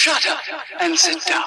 Shut up and sit down.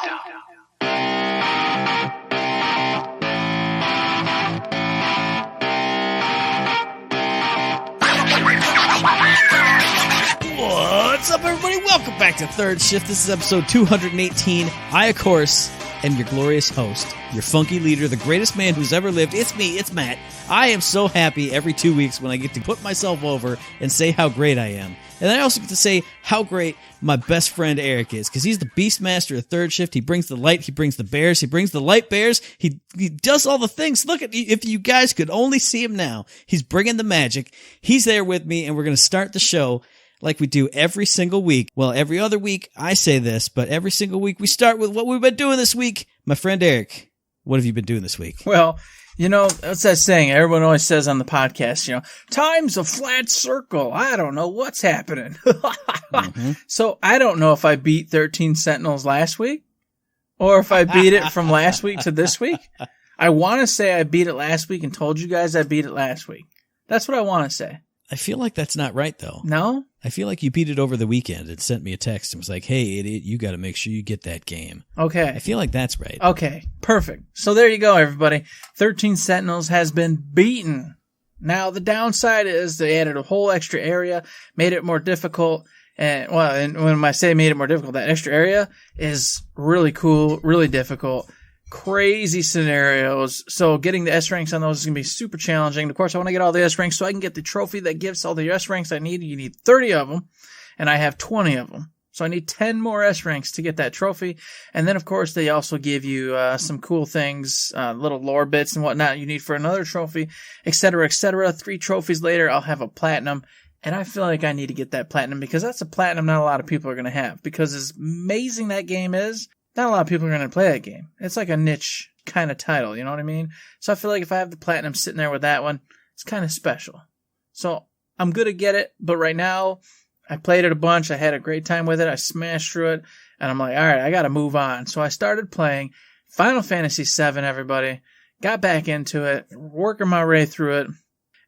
What's up, everybody? Welcome back to Third Shift. This is episode 218. I, of course, am your glorious host, your funky leader, the greatest man who's ever lived. It's me, it's Matt. I am so happy every 2 weeks when I get to put myself over and say how great I am. And I also get to say how great my best friend Eric is, because he's the Beastmaster of Third Shift. He brings the light, he brings the bears, he brings the light bears. He does all the things. Look at, if you guys could only see him now, he's bringing the magic. He's there with me, and we're going to start the show like we do every single week. Well, every other week I say this, but every single week we start with what we've been doing this week. My friend Eric, what have you been doing this week? Well, you know, that's that saying everyone always says on the podcast, you know, time's a flat circle. I don't know what's happening. So I don't know if I beat 13 Sentinels last week or if I beat it from last week to this week. I want to say I beat it last week and told you guys I beat it last week. That's what I want to say. I feel like that's not right, though. No? I feel like you beat it over the weekend and sent me a text and was like, hey, idiot, you got to make sure you get that game. Okay. I feel like that's right. Okay, perfect. So there you go, everybody. 13 Sentinels has been beaten. Now, the downside is they added a whole extra area, made it more difficult. And when I say made it more difficult, that extra area is really cool, really difficult. Crazy scenarios. So getting the S ranks on those is going to be super challenging. Of course, I want to get all the S ranks so I can get the trophy that gives all the S ranks I need. You need 30 of them, and I have 20 of them. So I need 10 more S ranks to get that trophy. And then, of course, they also give you some cool things, little lore bits and whatnot you need for another trophy, etc., etc. 3 trophies later, I'll have a platinum. And I feel like I need to get that platinum because that's a platinum not a lot of people are going to have. Because as amazing that game is, not a lot of people are going to play that game. It's like a niche kind of title, you know what I mean? So I feel like if I have the platinum sitting there with that one, it's kind of special. So I'm going to get it, but right now, I played it a bunch. I had a great time with it. I smashed through it, and I'm like, all right, I got to move on. So I started playing Final Fantasy VII, everybody. Got back into it, working my way through it.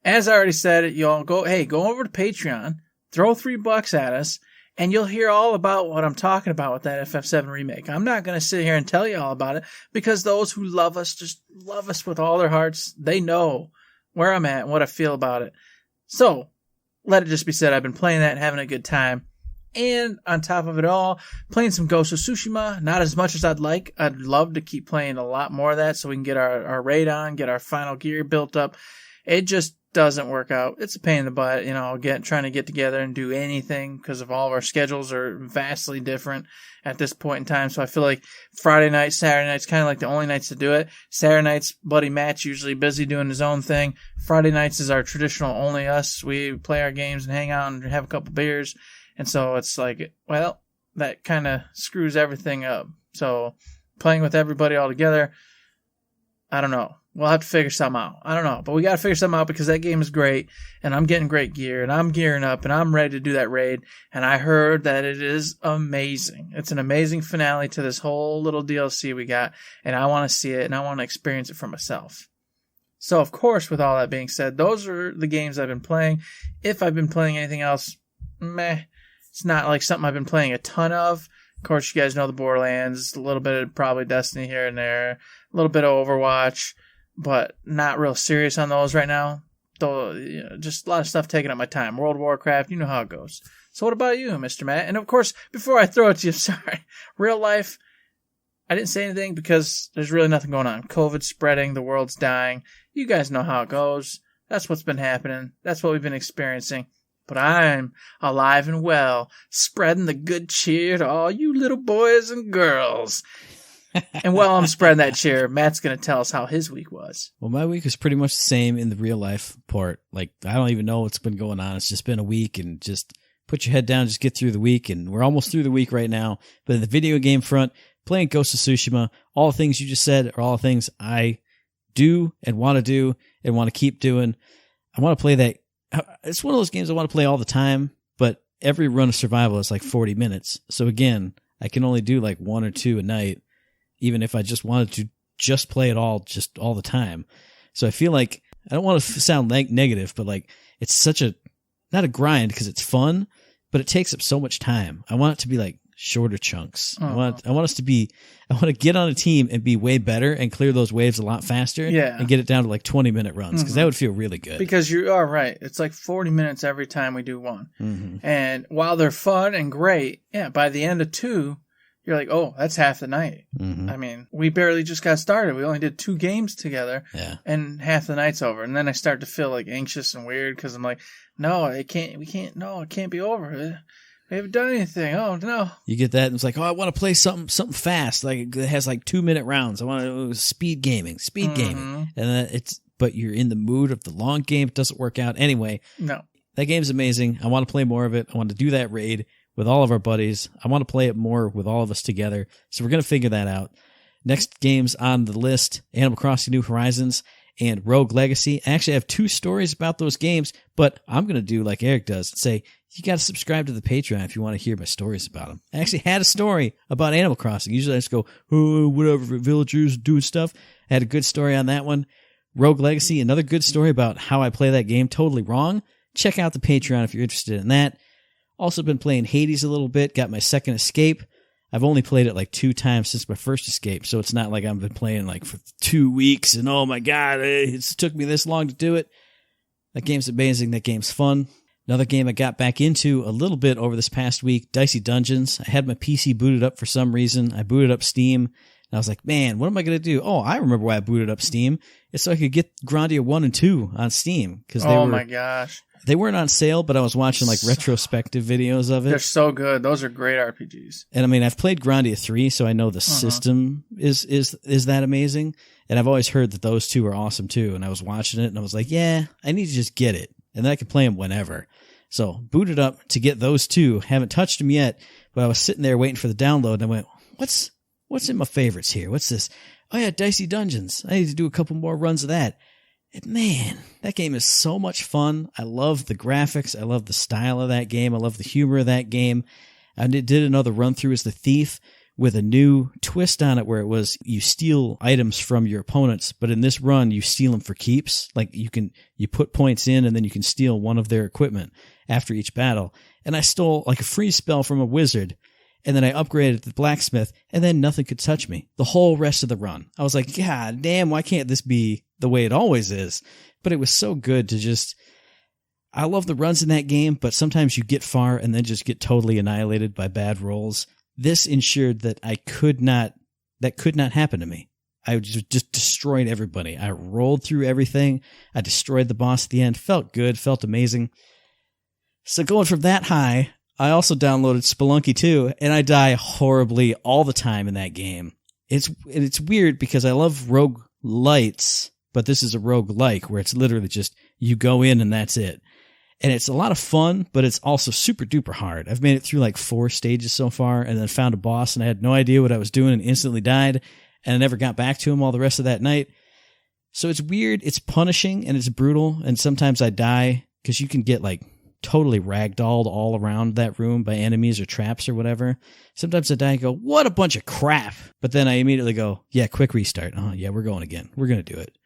As I already said, y'all go over to Patreon, throw $3 at us, and you'll hear all about what I'm talking about with that FF7 remake. I'm not going to sit here and tell you all about it because those who love us just love us with all their hearts. They know where I'm at and what I feel about it. So, let it just be said, I've been playing that and having a good time. And on top of it all, playing some Ghost of Tsushima. Not as much as I'd like. I'd love to keep playing a lot more of that so we can get our raid on, get our final gear built up. It just doesn't work out. It's a pain in the butt, you know, trying to get together and do anything because of all of our schedules are vastly different at this point in time. So I feel like Friday night, Saturday night's kind of like the only nights to do it. Saturday night's buddy Matt's usually busy doing his own thing. Friday nights is our traditional only us. We play our games and hang out and have a couple beers. And so it's like, well, that kind of screws everything up. So playing with everybody all together, I don't know. We'll have to figure something out. I don't know. But we got to figure something out because that game is great. And I'm getting great gear. And I'm gearing up. And I'm ready to do that raid. And I heard that it is amazing. It's an amazing finale to this whole little DLC we got. And I want to see it. And I want to experience it for myself. So, of course, with all that being said, those are the games I've been playing. If I've been playing anything else, meh. It's not like something I've been playing a ton of. Of course, you guys know the Borderlands. A little bit of probably Destiny here and there. A little bit of Overwatch. But not real serious on those right now. Though, you know, just a lot of stuff taking up my time. World of Warcraft, you know how it goes. So what about you, Mr. Matt? And of course, before I throw it to you, sorry, real life, I didn't say anything because there's really nothing going on. COVID's spreading, the world's dying. You guys know how it goes. That's what's been happening. That's what we've been experiencing. But I'm alive and well, spreading the good cheer to all you little boys and girls. And while I'm spreading that cheer, Matt's going to tell us how his week was. Well, my week was pretty much the same in the real life part. Like, I don't even know what's been going on. It's just been a week, and just put your head down, just get through the week. And we're almost through the week right now. But in the video game front, playing Ghost of Tsushima, all the things you just said are all the things I do and want to keep doing. I want to play that. It's one of those games I want to play all the time, but every run of survival is like 40 minutes. So again, I can only do like 1 or 2 a night, even if I just wanted to just play it all, just all the time. So I feel like, I don't want to sound negative, but like, it's such a, not a grind because it's fun, but it takes up so much time. I want it to be like shorter chunks. Oh. I want to get on a team and be way better and clear those waves a lot faster. And get it down to like 20-minute runs because that would feel really good. Because you are right. It's like 40 minutes every time we do one. And while they're fun and great, by the end of 2, you're like, oh, that's half the night. I mean, we barely just got started. We only did 2 games together, and half the night's over. And then I start to feel like anxious and weird because I'm like, no, it can't be over. We haven't done anything. Oh, no. You get that, and it's like, oh, I want to play something fast. Like, it has like 2-minute rounds. I want to speed gaming. And but you're in the mood of the long game. It doesn't work out. Anyway, no. That game's amazing. I want to play more of it. I want to do that raid with all of our buddies. I want to play it more with all of us together. So we're going to figure that out. Next games on the list, Animal Crossing New Horizons and Rogue Legacy. I actually have 2 stories about those games, but I'm going to do like Eric does and say, you got to subscribe to the Patreon if you want to hear my stories about them. I actually had a story about Animal Crossing. Usually I just go, oh, whatever, villagers doing stuff. I had a good story on that one. Rogue Legacy, another good story about how I play that game totally wrong. Check out the Patreon if you're interested in that. Also been playing Hades a little bit, got my second escape. I've only played it like 2 times since my first escape, so it's not like I've been playing like for 2 weeks and oh my god, it took me this long to do it. That game's amazing. That game's fun. Another game I got back into a little bit over this past week, Dicey Dungeons. I had my PC booted up for some reason. I booted up Steam, and I was like, man, what am I going to do? Oh, I remember why I booted up Steam. It's so I could get Grandia 1 and 2 on Steam. My gosh. They weren't on sale, but I was watching like retrospective videos of it. They're so good. Those are great RPGs. And I mean, I've played Grandia 3, so I know the system is that amazing. And I've always heard that those 2 are awesome too. And I was watching it and I was like, yeah, I need to just get it. And then I can play them whenever. So booted up to get those 2. Haven't touched them yet, but I was sitting there waiting for the download and I went, what's in my favorites here? What's this? Oh yeah, Dicey Dungeons. I need to do a couple more runs of that. And man, that game is so much fun. I love the graphics. I love the style of that game. I love the humor of that game. I did another run through as the Thief with a new twist on it where it was you steal items from your opponents, but in this run you steal them for keeps. Like you put points in and then you can steal one of their equipment after each battle. And I stole like a free spell from a wizard. And then I upgraded to the blacksmith, and then nothing could touch me the whole rest of the run. I was like, God damn, why can't this be the way it always is? But it was so good to just... I love the runs in that game, but sometimes you get far and then just get totally annihilated by bad rolls. This ensured that that could not happen to me. I just destroyed everybody. I rolled through everything. I destroyed the boss at the end. Felt good, felt amazing. So going from that high... I also downloaded Spelunky 2, and I die horribly all the time in that game. It's weird because I love roguelites, but this is a roguelike where it's literally just you go in and that's it. And it's a lot of fun, but it's also super duper hard. I've made it through like 4 stages so far and then found a boss and I had no idea what I was doing and instantly died and I never got back to him all the rest of that night. So it's weird, it's punishing and it's brutal, and sometimes I die because you can get like totally ragdolled all around that room by enemies or traps or whatever. Sometimes I die and go, what a bunch of crap. But then I immediately go, yeah, quick restart. Oh, yeah, we're going again. We're going to do it.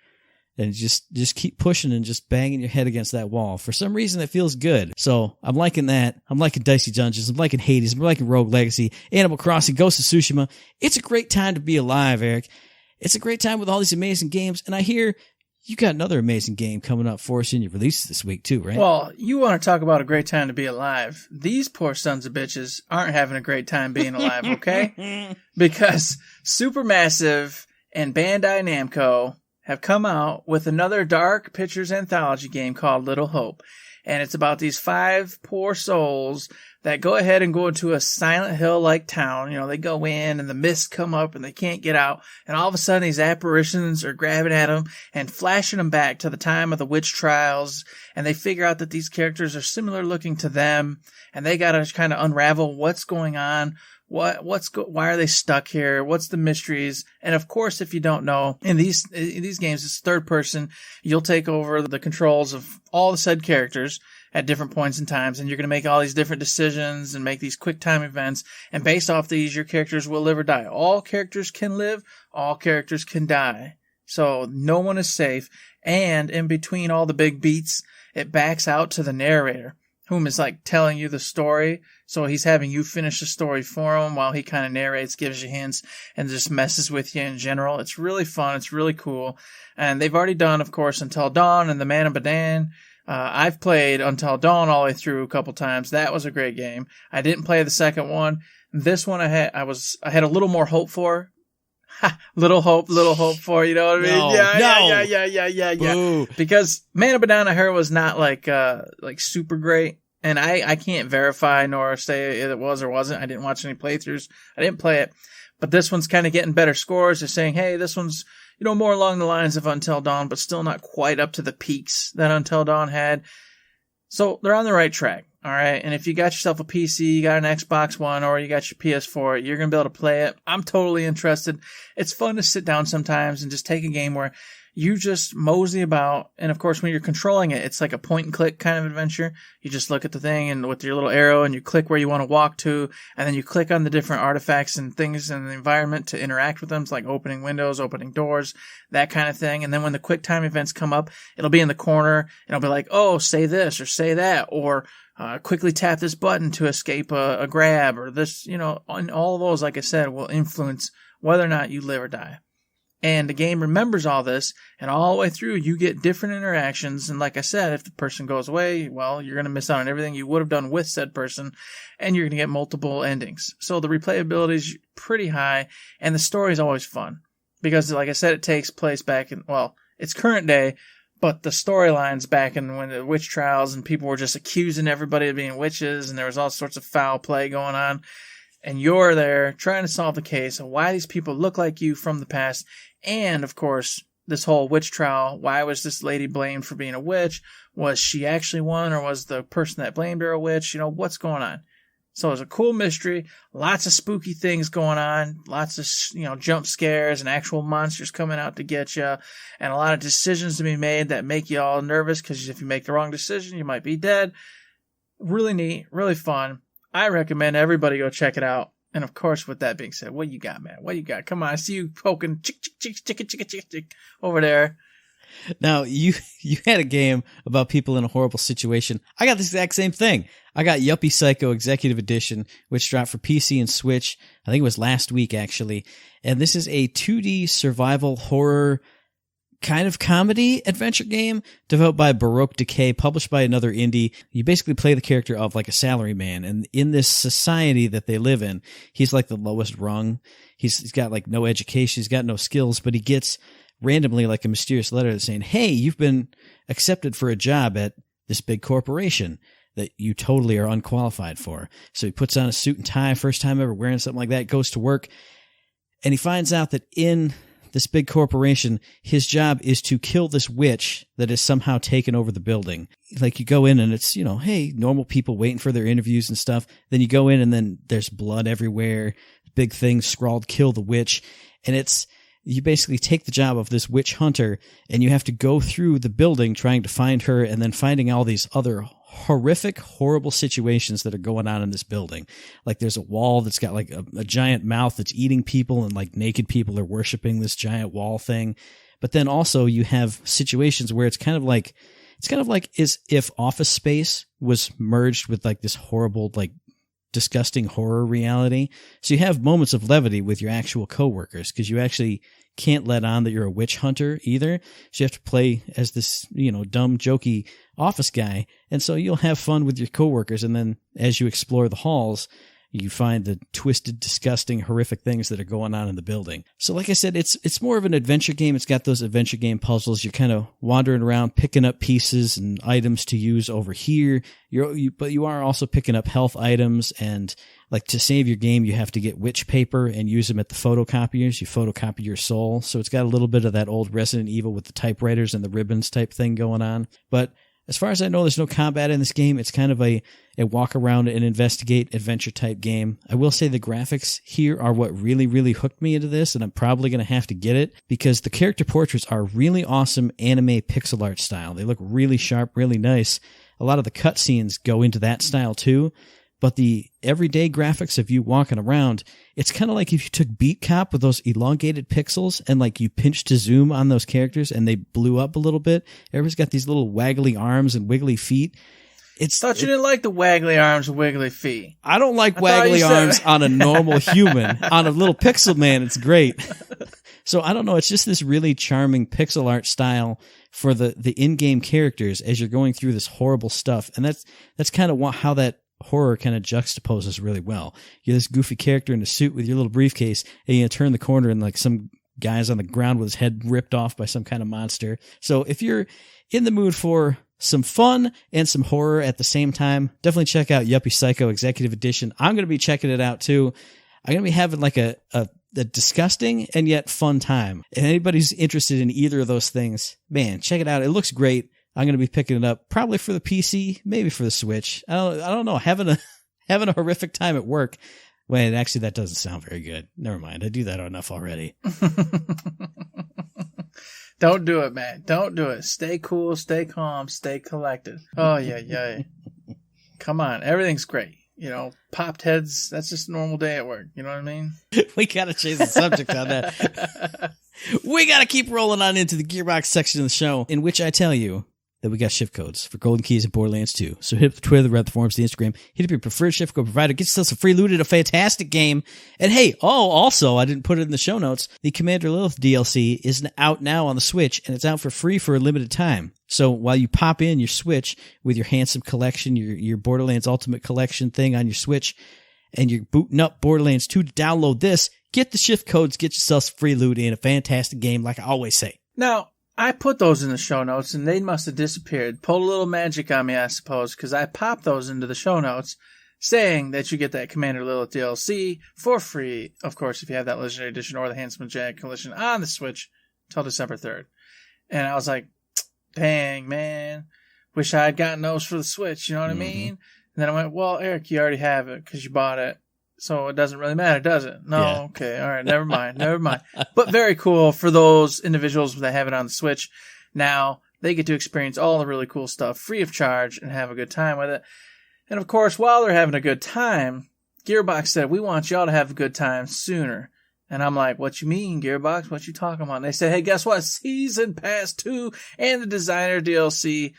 And just keep pushing and just banging your head against that wall. For some reason, it feels good. So I'm liking that. I'm liking Dicey Dungeons. I'm liking Hades. I'm liking Rogue Legacy, Animal Crossing, Ghost of Tsushima. It's a great time to be alive, Eric. It's a great time with all these amazing games. And I hear... you got another amazing game coming up for us in your releases this week, too, right? Well, you want to talk about a great time to be alive. These poor sons of bitches aren't having a great time being alive, okay? Because Supermassive and Bandai Namco have come out with another Dark Pictures anthology game called Little Hope. And it's about these 5 poor souls that go ahead and go into a Silent Hill-like town. You know, they go in and the mists come up and they can't get out. And all of a sudden these apparitions are grabbing at them and flashing them back to the time of the witch trials. And they figure out that these characters are similar looking to them. And they got to kind of unravel what's going on. Why are they stuck here? What's the mysteries? And of course, if you don't know, in these games, it's third person. You'll take over the controls of all the said characters at different points in times, and you're going to make all these different decisions and make these quick time events. And based off these, your characters will live or die. All characters can live. All characters can die. So no one is safe. And in between all the big beats, it backs out to the narrator, whom is like telling you the story. So he's having you finish the story for him while he kind of narrates, gives you hints, and just messes with you in general. It's really fun. It's really cool. And they've already done, of course, Until Dawn and The Man of Medan. I've played Until Dawn all the way through a couple times. That was a great game. I didn't play the second one. This one I had a little more hope for. Little hope for, you know what I mean? Yeah. Because Man of Medan I heard was not like super great. And I can't verify nor say it was or wasn't. I didn't watch any playthroughs. I didn't play it. But this one's kind of getting better scores. They're saying, hey, this one's, more along the lines of Until Dawn, but still not quite up to the peaks that Until Dawn had. So they're on the right track. All right. And if you got yourself a PC, you got an Xbox One, or you got your PS4, you're going to be able to play it. I'm totally interested. It's fun to sit down sometimes and just take a game where you just mosey about. And of course, when you're controlling it, it's like a point and click kind of adventure. You just look at the thing and with your little arrow and you click where you want to walk to. And then you click on the different artifacts and things in the environment to interact with them. It's like opening windows, opening doors, that kind of thing. And then when the quick time events come up, it'll be in the corner and it'll be like, oh, say this or say that, or quickly tap this button to escape a grab, or this, and all of those, like I said, will influence whether or not you live or die. And the game remembers all this, and all the way through, you get different interactions. And like I said, if the person goes away, well, you're going to miss out on everything you would have done with said person, and you're going to get multiple endings. So the replayability is pretty high, and the story is always fun. Because, like I said, it takes place back in, it's current day, but the storylines back in when the witch trials and people were just accusing everybody of being witches, and there was all sorts of foul play going on. And you're there trying to solve the case of why these people look like you from the past. And, of course, this whole witch trial, why was this lady blamed for being a witch? Was she actually one, or was the person that blamed her a witch? What's going on? So it's a cool mystery, lots of spooky things going on, lots of, jump scares and actual monsters coming out to get you, and a lot of decisions to be made that make you all nervous, because if you make the wrong decision, you might be dead. Really neat, really fun. I recommend everybody go check it out. And of course, with that being said, what you got, man? What you got? Come on, I see you poking chick over there. Now, you had a game about people in a horrible situation. I got the exact same thing. I got Yuppie Psycho Executive Edition, which dropped for PC and Switch. I think it was last week, actually. And this is a 2D survival horror kind of comedy adventure game developed by Baroque Decay, published by another indie. You basically play the character of like a salaryman, and in this society that they live in, he's like the lowest rung. He's got like no education, he's got no skills, but he gets randomly like a mysterious letter that's saying, hey, you've been accepted for a job at this big corporation that you totally are unqualified for. So he puts on a suit and tie, first time ever wearing something like that, goes to work, and he finds out that in this big corporation, his job is to kill this witch that has somehow taken over the building. Like you go in and it's, hey, normal people waiting for their interviews and stuff. Then you go in and then there's blood everywhere, big things scrawled, kill the witch. And you basically take the job of this witch hunter and you have to go through the building trying to find her, and then finding all these other horrific, horrible situations that are going on in this building. Like there's a wall that's got like a giant mouth that's eating people, and like naked people are worshiping this giant wall thing. But then also you have situations where it's kind of like as if Office Space was merged with like this horrible, like disgusting horror reality. So you have moments of levity with your actual coworkers, because you actually can't let on that you're a witch hunter either. So you have to play as this, dumb, jokey office guy. And so you'll have fun with your coworkers. And then as you explore the halls, you find the twisted, disgusting, horrific things that are going on in the building. So like I said, it's more of an adventure game. It's got those adventure game puzzles. You're kind of wandering around, picking up pieces and items to use over here. But you are also picking up health items, and like to save your game, you have to get witch paper and use them at the photocopiers. You photocopy your soul. So it's got a little bit of that old Resident Evil with the typewriters and the ribbons type thing going on. But as far as I know, there's no combat in this game. It's kind of a walk around and investigate adventure type game. I will say the graphics here are what really, really hooked me into this, and I'm probably going to have to get it because the character portraits are really awesome anime pixel art style. They look really sharp, really nice. A lot of the cutscenes go into that style too. But the everyday graphics of you walking around, it's kind of like if you took Beat Cop with those elongated pixels and like you pinched to zoom on those characters and they blew up a little bit. Everybody's got these little waggly arms and wiggly feet. Thought you didn't like the waggly arms and wiggly feet. I don't like waggly arms on a normal human. On a little pixel man, it's great. So I don't know. It's just this really charming pixel art style for the in-game characters as you're going through this horrible stuff. And that's kind of how that horror kind of juxtaposes really well. You're this goofy character in a suit with your little briefcase, and you turn the corner and like some guy's on the ground with his head ripped off by some kind of monster. So if you're in the mood for some fun and some horror at the same time, definitely check out Yuppie Psycho Executive Edition. I'm going to be checking it out too. I'm going to be having like a disgusting and yet fun time. If anybody's interested in either of those things, man, check it out. It looks great. I'm going to be picking it up probably for the PC, maybe for the Switch. I don't know. Having a horrific time at work. Wait, actually, that doesn't sound very good. Never mind. I do that enough already. Don't do it, man. Don't do it. Stay cool, stay calm, stay collected. Oh, yeah. Come on. Everything's great. Popped heads, that's just a normal day at work. You know what I mean? We got to change the subject on that. We got to keep rolling on into the Gearbox section of the show, in which I tell you that we got shift codes for Golden Keys and Borderlands 2. So hit up the Twitter, the Reddit, the forums, the Instagram. Hit up your preferred shift code provider. Get yourself some free loot at a fantastic game. And hey, also, I didn't put it in the show notes, the Commander Lilith DLC is out now on the Switch, and it's out for free for a limited time. So while you pop in your Switch with your handsome collection, your Borderlands Ultimate Collection thing on your Switch, and you're booting up Borderlands 2 to download this, get the shift codes, get yourself some free loot in a fantastic game, like I always say. Now, I put those in the show notes, and they must have disappeared. Pulled a little magic on me, I suppose, because I popped those into the show notes, saying that you get that Commander Lilith DLC for free, of course, if you have that Legendary Edition or the Handsome Jack Collection on the Switch until December 3rd. And I was like, dang, man, wish I had gotten those for the Switch, you know what I mean? And then I went, well, Eric, you already have it because you bought it. So it doesn't really matter, does it? No, yeah. Okay, all right, never mind. But very cool for those individuals that have it on the Switch. Now they get to experience all the really cool stuff free of charge and have a good time with it. And of course, while they're having a good time, Gearbox said, we want y'all to have a good time sooner. And I'm like, what you mean, Gearbox? What you talking about? And they say, hey, guess what? Season Pass 2 and the Designer DLC,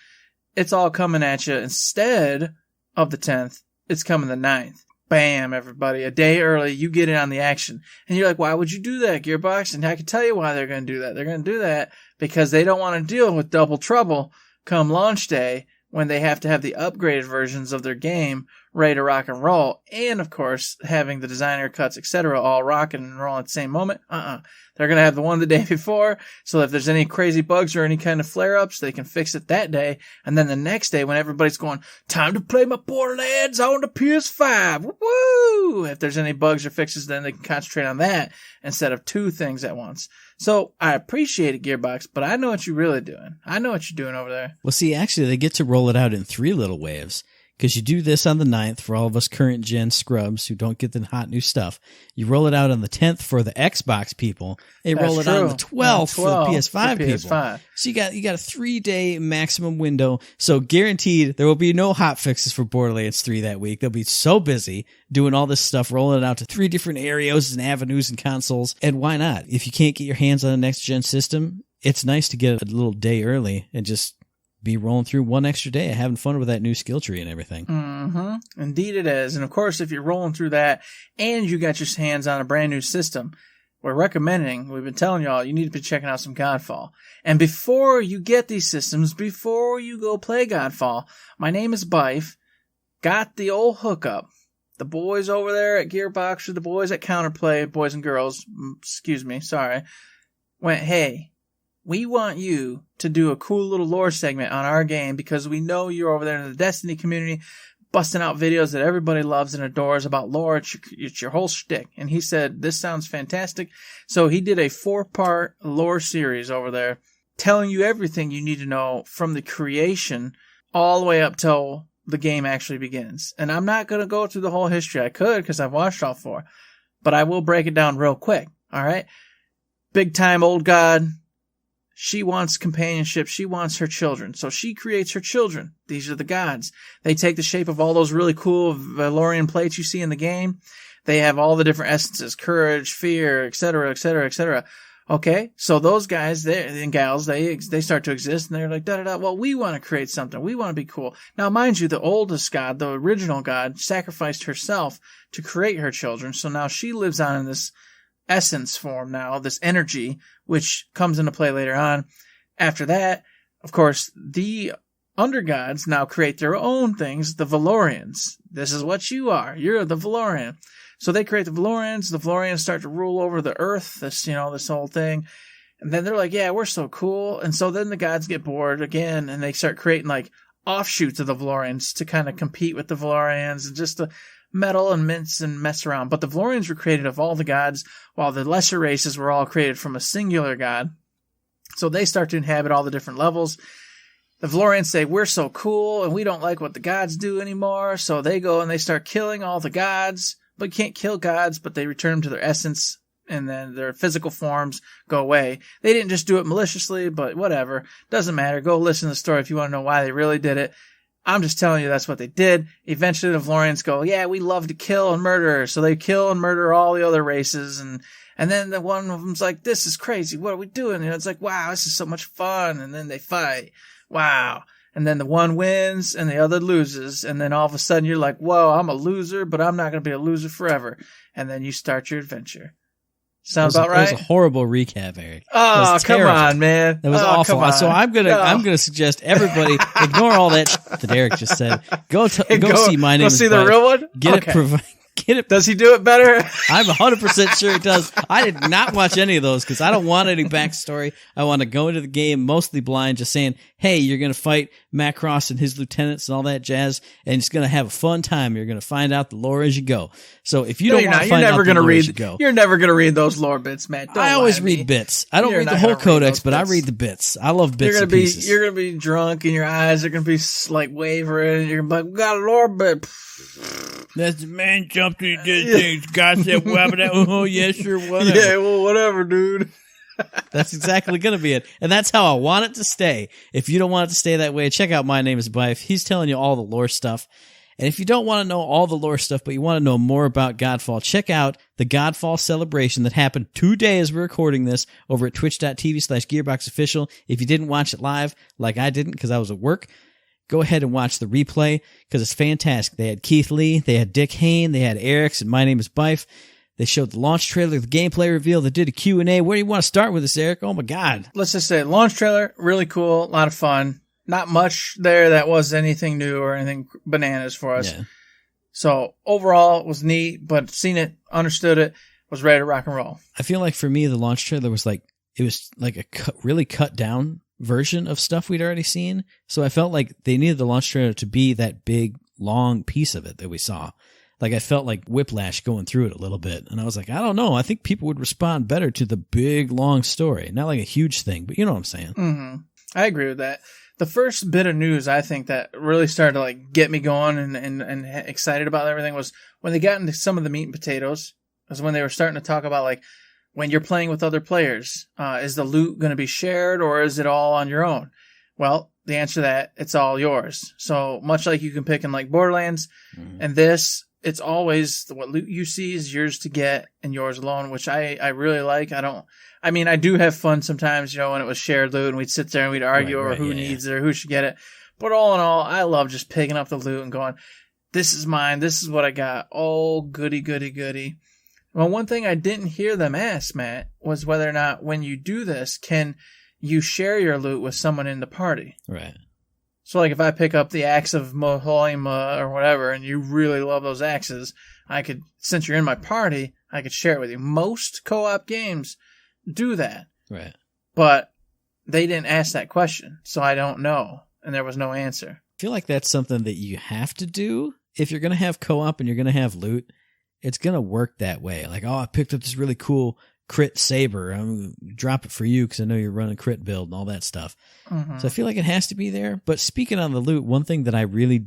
it's all coming at you. Instead of the 10th, it's coming the 9th. Bam, everybody. A day early, you get in on the action. And you're like, why would you do that, Gearbox? And I can tell you why they're going to do that. They're going to do that because they don't want to deal with double trouble come launch day when they have to have the upgraded versions of their game ready to rock and roll. And, of course, having the designer cuts, etc., all rocking and rolling at the same moment. They're going to have the one the day before, so if there's any crazy bugs or any kind of flare-ups, they can fix it that day. And then the next day, when everybody's going, time to play my Borderlands on the PS5, woo! If there's any bugs or fixes, then they can concentrate on that instead of two things at once. So I appreciate it, Gearbox, but I know what you're really doing. I know what you're doing over there. Well, see, actually, they get to roll it out in 3 little waves. Because you do this on the 9th for all of us current gen scrubs who don't get the hot new stuff. You roll it out on the 10th for the Xbox people. They roll it out on the 12th for the PS5 people. So you got a 3-day maximum window. So guaranteed there will be no hot fixes for Borderlands 3 that week. They'll be so busy doing all this stuff, rolling it out to 3 different areas and avenues and consoles. And why not? If you can't get your hands on a next gen system, it's nice to get a little day early and just be rolling through one extra day, having fun with that new skill tree and everything. Indeed it is. And of course, if you're rolling through that and you got your hands on a brand new system, we're recommending, we've been telling y'all, you need to be checking out some Godfall. And before you get these systems, before you go play Godfall, my name is Bife, got the old hookup. The boys over there at Gearbox, or the boys at Counterplay, boys and girls, went, hey, we want you to do a cool little lore segment on our game because we know you're over there in the Destiny community busting out videos that everybody loves and adores about lore. It's your whole shtick. And he said, this sounds fantastic. So he did a 4-part lore series over there telling you everything you need to know from the creation all the way up till the game actually begins. And I'm not going to go through the whole history. I could because I've watched all 4. But I will break it down real quick. All right? Big time old god. She wants companionship. She wants her children. So she creates her children. These are the gods. They take the shape of all those really cool Valorian plates you see in the game. They have all the different essences, courage, fear, etc., etc., etc. Okay, so those guys and gals, they start to exist, and they're like, da-da-da, well, we want to create something. We want to be cool. Now, mind you, the oldest god, the original god, sacrificed herself to create her children, so now she lives on in this essence form now, this energy, which comes into play later on. After that, of course, the undergods now create their own things, the Valorians. This is what you are. You're the Valorian. So they create the Valorians. The Valorians start to rule over the earth, this whole thing. And then they're like, yeah, we're so cool. And so then the gods get bored again, and they start creating like offshoots of the Valorians to kind of compete with the Valorians and just to meddle and mince and mess around. But the Valorians were created of all the gods, while the lesser races were all created from a singular god. So they start to inhabit all the different levels. The Valorians say, we're so cool, and we don't like what the gods do anymore. So they go and they start killing all the gods. But you can't kill gods, but they return them to their essence, and then their physical forms go away. They didn't just do it maliciously, but whatever. Doesn't matter. Go listen to the story if you want to know why they really did it. I'm just telling you that's what they did. Eventually the Valorians go, yeah, we love to kill and murder. So they kill and murder all the other races, and then the one of them's like, this is crazy. What are we doing? And it's like, wow, this is so much fun. And then they fight. Wow. And then the one wins and the other loses. And then all of a sudden you're like, whoa, I'm a loser, but I'm not going to be a loser forever. And then you start your adventure. Sound about right? That was a horrible recap, Eric. Oh, come on, man. That was awful. So I'm gonna suggest everybody ignore all that Eric just said. Go see My Name Is see Bud. The real one? Get it. Does he do it better? I'm 100% sure he does. I did not watch any of those because I don't want any backstory. I want to go into the game mostly blind, just saying, hey, you're going to fight Macross and his lieutenants and all that jazz, and it's going to have a fun time. You're going to find out the lore as you go. So if you don't want to find out the lore as you go. You're never going to read those lore bits, Matt. I always read bits. I don't read the whole codex, but I read the bits. I love bits and pieces. You're going to be drunk and your eyes are going to be like wavering, and you're going to be like, we got a lore bit. That's the man jumped and he did things. God said, oh, yeah, sure, whatever. Yeah, well, whatever, dude. That's exactly going to be it. And that's how I want it to stay. If you don't want it to stay that way, check out My Name Is Bife. He's telling you all the lore stuff. And if you don't want to know all the lore stuff, but you want to know more about Godfall, check out the Godfall celebration that happened today as we're recording this over at twitch.tv/GearboxOfficial. If you didn't watch it live, like I didn't because I was at work, go ahead and watch the replay because it's fantastic. They had Keith Lee, they had Dick Hayne, they had Eric's, and My Name Is Bife. They showed the launch trailer, the gameplay reveal. They did a Q&A. Where do you want to start with this, Eric? Oh, my God. Let's just say launch trailer, really cool, a lot of fun. Not much there that was anything new or anything bananas for us. Yeah. So overall, it was neat, but seen it, understood it, was ready to rock and roll. I feel like for me, the launch trailer was like, it was like a really cut down version of stuff we'd already seen. So I felt like they needed the launch trailer to be that big, long piece of it that we saw. Like I felt like whiplash going through it a little bit. And I was like, I don't know. I think people would respond better to the big, long story. Not like a huge thing, but you know what I'm saying. Mm-hmm. I agree with that. The first bit of news I think that really started to like get me going and excited about everything was when they got into some of the meat and potatoes. Was when they were starting to talk about like when you're playing with other players, is the loot going to be shared or is it all on your own? Well, the answer to that, it's all yours. So much like you can pick in like Borderlands and this, it's always what loot you see is yours to get and yours alone, which I really like. I do have fun sometimes, when it was shared loot and we'd sit there and we'd argue over who needs it or who should get it. But all in all, I love just picking up the loot and going, this is mine. This is what I got. Oh, goody, goody, goody. Well, one thing I didn't hear them ask, Matt, was whether or not when you do this, can you share your loot with someone in the party? Right. So, like, if I pick up the axe of Mohoima or whatever, and you really love those axes, I could, since you're in my party, I could share it with you. Most co-op games do that. Right. But they didn't ask that question, so I don't know, and there was no answer. I feel like that's something that you have to do. If you're going to have co-op and you're going to have loot, it's going to work that way. Like, oh, I picked up this really cool crit saber. I'm going to drop it for you because I know you're running crit build and all that stuff. Mm-hmm. So I feel like it has to be there. But speaking on the loot, one thing that I really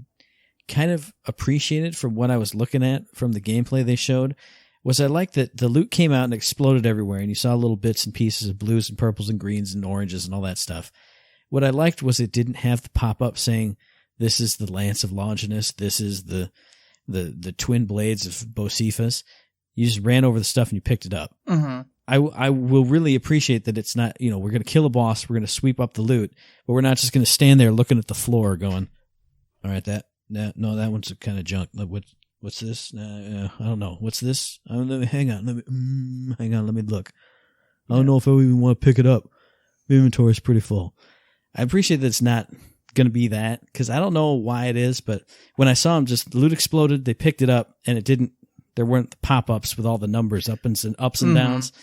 kind of appreciated from what I was looking at from the gameplay they showed was I liked that the loot came out and exploded everywhere, and you saw little bits and pieces of blues and purples and greens and oranges and all that stuff. What I liked was it didn't have the pop-up saying, this is the Lance of Longinus, this is the twin blades of Bocephus. You just ran over the stuff and you picked it up. Mm-hmm. I will really appreciate that it's not, we're going to kill a boss, we're going to sweep up the loot, but we're not just going to stand there looking at the floor that one's kind of junk. What's this? I don't know. What's this? Hang on, let me look. I don't know if I even want to pick it up. My inventory is pretty full. I appreciate that it's not going to be that, because I don't know why it is, but when I saw them, just loot exploded, they picked it up, and there weren't the pop-ups with all the numbers ups and downs.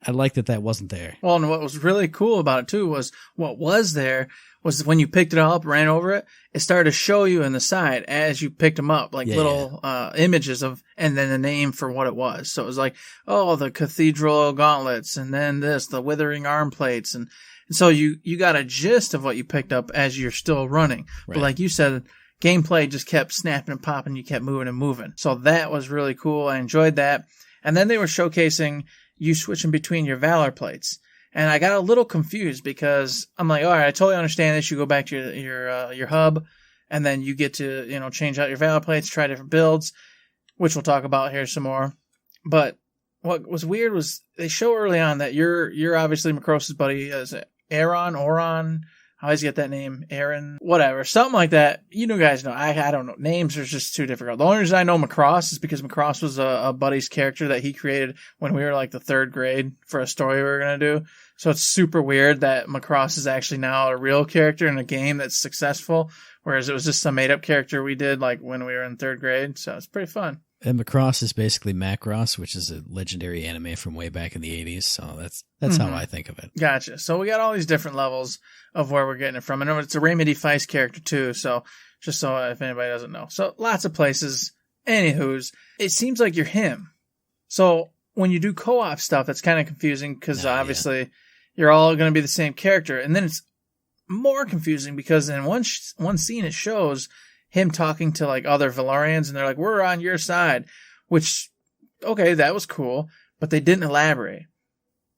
I like that wasn't there. Well, and what was really cool about it too was what was there was when you picked it all up, ran over it, it started to show you in the side as you picked them up, like little images of, and then the name for what it was. So it was like, oh, the cathedral gauntlets, and then the withering arm plates, and so you got a gist of what you picked up as you're still running. Right. But like you said, gameplay just kept snapping and popping. You kept moving and moving. So that was really cool. I enjoyed that. And then they were showcasing you switching between your Valor plates. And I got a little confused because I'm like, all right, I totally understand this. You go back to your hub, and then you get to, change out your Valor plates, try different builds, which we'll talk about here some more. But what was weird was they show early on that you're obviously Macross's buddy. Is it Oron? I always get that name. Aaron, whatever. Something like that. You guys know. I don't know. Names are just too difficult. The only reason I know Macross is because Macross was a buddy's character that he created when we were like the 3rd grade for a story we were going to do. So it's super weird that Macross is actually now a real character in a game that's successful, whereas it was just some made-up character we did like when we were in 3rd grade. So it's pretty fun. And Macross is basically Macross, which is a legendary anime from way back in the 80s. So that's how I think of it. Gotcha. So we got all these different levels of where we're getting it from. I know it's a Raymond Feist character too. So just so if anybody doesn't know. So lots of places. Anywho's, it seems like you're him. So when you do co-op stuff, that's kind of confusing because obviously you're all going to be the same character. And then it's more confusing because in one scene it shows him talking to like other Valorians, and they're like, we're on your side, which, okay, that was cool, but they didn't elaborate.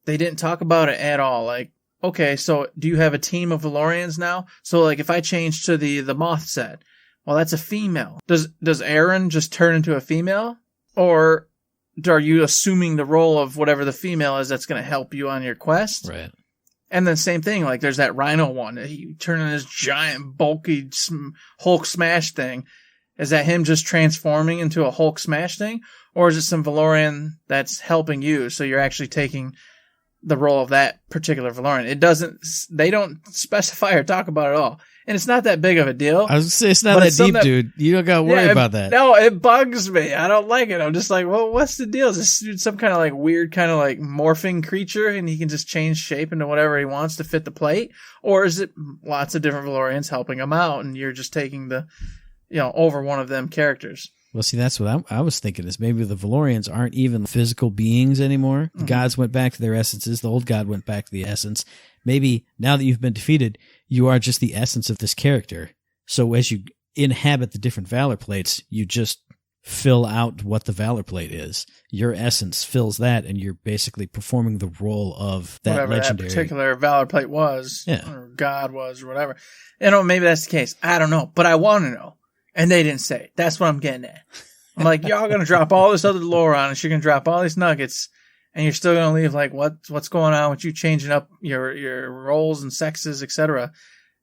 They didn't talk about it at all. Like, okay, so do you have a team of Valorians now? So like if I change to the Moth set, well, that's a female. Does Aaron just turn into a female? Or are you assuming the role of whatever the female is that's going to help you on your quest? Right. And then same thing, like there's that Rhino one. He turned into this giant, bulky Hulk smash thing. Is that him just transforming into a Hulk smash thing? Or is it some Valorian that's helping you, so you're actually taking the role of that particular Valorian? They don't specify or talk about it at all. And it's not that big of a deal. I was going to say, it's not that deep, dude. You don't got to worry about that. No, it bugs me. I don't like it. I'm just like, well, what's the deal? Is this dude some kind of like weird kind of like morphing creature and he can just change shape into whatever he wants to fit the plate? Or is it lots of different Valorians helping him out and you're just taking the, over one of them characters? Well, see, that's what I was thinking is maybe the Valorians aren't even physical beings anymore. The gods went back to their essences. The old god went back to the essence. Maybe now that you've been defeated, you are just the essence of this character. So as you inhabit the different Valor plates, you just fill out what the Valor plate is. Your essence fills that, and you're basically performing the role of that whatever legendary. That particular Valor plate was, or god was, or whatever. Maybe that's the case. I don't know, but I want to know. And they didn't say. That's what I'm getting at. I'm like, y'all going to drop all this other lore on us. You're going to drop all these nuggets, and you're still going to leave like, what's going on with you changing up your roles and sexes, etc.,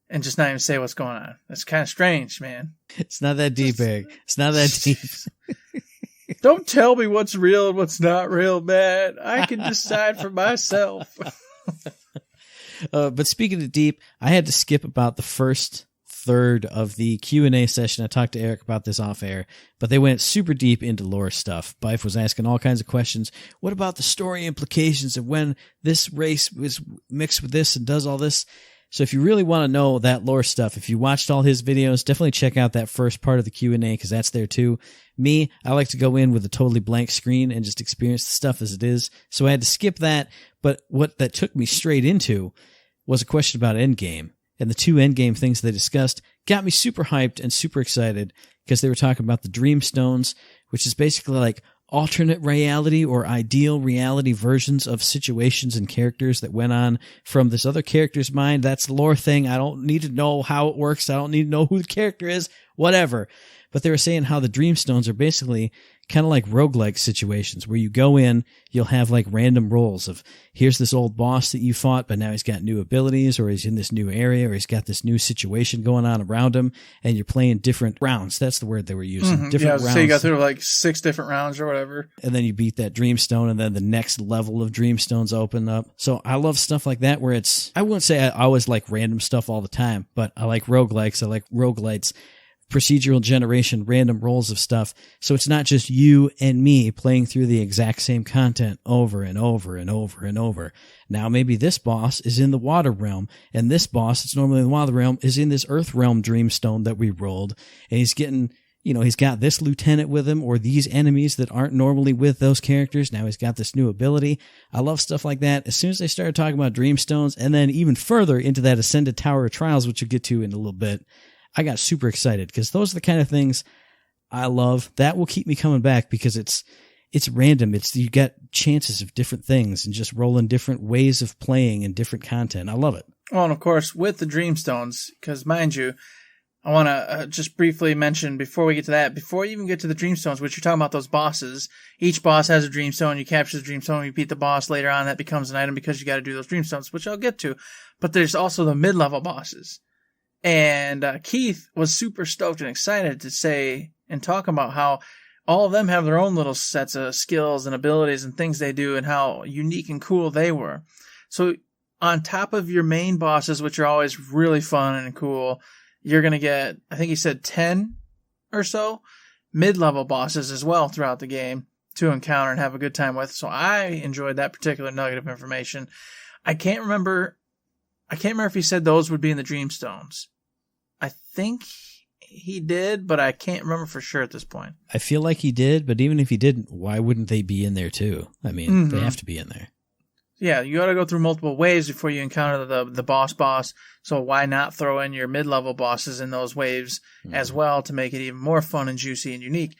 and just not even say what's going on. That's kind of strange, man. It's not that deep, Eric. It's not that deep. Don't tell me what's real and what's not real, man. I can decide for myself. But speaking of deep, I had to skip about the first third of the Q&A session. I talked to Eric about this off air, but they went super deep into lore stuff. Bife was asking all kinds of questions. What about the story implications of when this race was mixed with this and does all this? So if you really want to know that lore stuff, if you watched all his videos, definitely check out that first part of the Q&A because that's there too. Me, I like to go in with a totally blank screen and just experience the stuff as it is. So I had to skip that, but what that took me straight into was a question about endgame. And the 2 endgame things they discussed got me super hyped and super excited because they were talking about the dream stones, which is basically like alternate reality or ideal reality versions of situations and characters that went on from this other character's mind. That's the lore thing. I don't need to know how it works. I don't need to know who the character is, whatever. But they were saying how the dream stones are basically kind of like roguelike situations where you go in, you'll have like random rolls of here's this old boss that you fought, but now he's got new abilities, or he's in this new area, or he's got this new situation going on around him, and you're playing different rounds. That's the word they were using. Different rounds. So you got through like 6 different rounds or whatever. And then you beat that Dreamstone, and then the next level of Dreamstones open up. So I love stuff like that where I wouldn't say I always like random stuff all the time, but I like roguelikes, I like roguelites, procedural generation, random rolls of stuff. So it's not just you and me playing through the exact same content over and over and over and over. Now maybe this boss is in the water realm, and this boss that's normally in the water realm is in this earth realm Dreamstone that we rolled, and he's getting, he's got this lieutenant with him, or these enemies that aren't normally with those characters. Now he's got this new ability. I love stuff like that. As soon as they started talking about Dreamstones, and then even further into that Ascended Tower of Trials, which we'll get to in a little bit, I got super excited because those are the kind of things I love. That will keep me coming back because it's random. You got chances of different things and just rolling different ways of playing and different content. I love it. Well, and of course, with the Dreamstones, because mind you, I want to just briefly mention before we get to that, before you even get to the Dreamstones, which you're talking about those bosses, each boss has a Dreamstone. You capture the Dreamstone, you beat the boss later on, that becomes an item because you got to do those Dreamstones, which I'll get to. But there's also the mid-level bosses. And Keith was super stoked and excited to say and talk about how all of them have their own little sets of skills and abilities and things they do and how unique and cool they were. So on top of your main bosses, which are always really fun and cool, you're going to get, I think he said 10 or so mid-level bosses as well throughout the game to encounter and have a good time with. So I enjoyed that particular nugget of information. I can't remember if he said those would be in the Dreamstones. I think he did, but I can't remember for sure at this point. I feel like he did, but even if he didn't, why wouldn't they be in there too? I mean, They have to be in there. Yeah, you got to go through multiple waves before you encounter the boss. So why not throw in your mid-level bosses in those waves as well to make it even more fun and juicy and unique?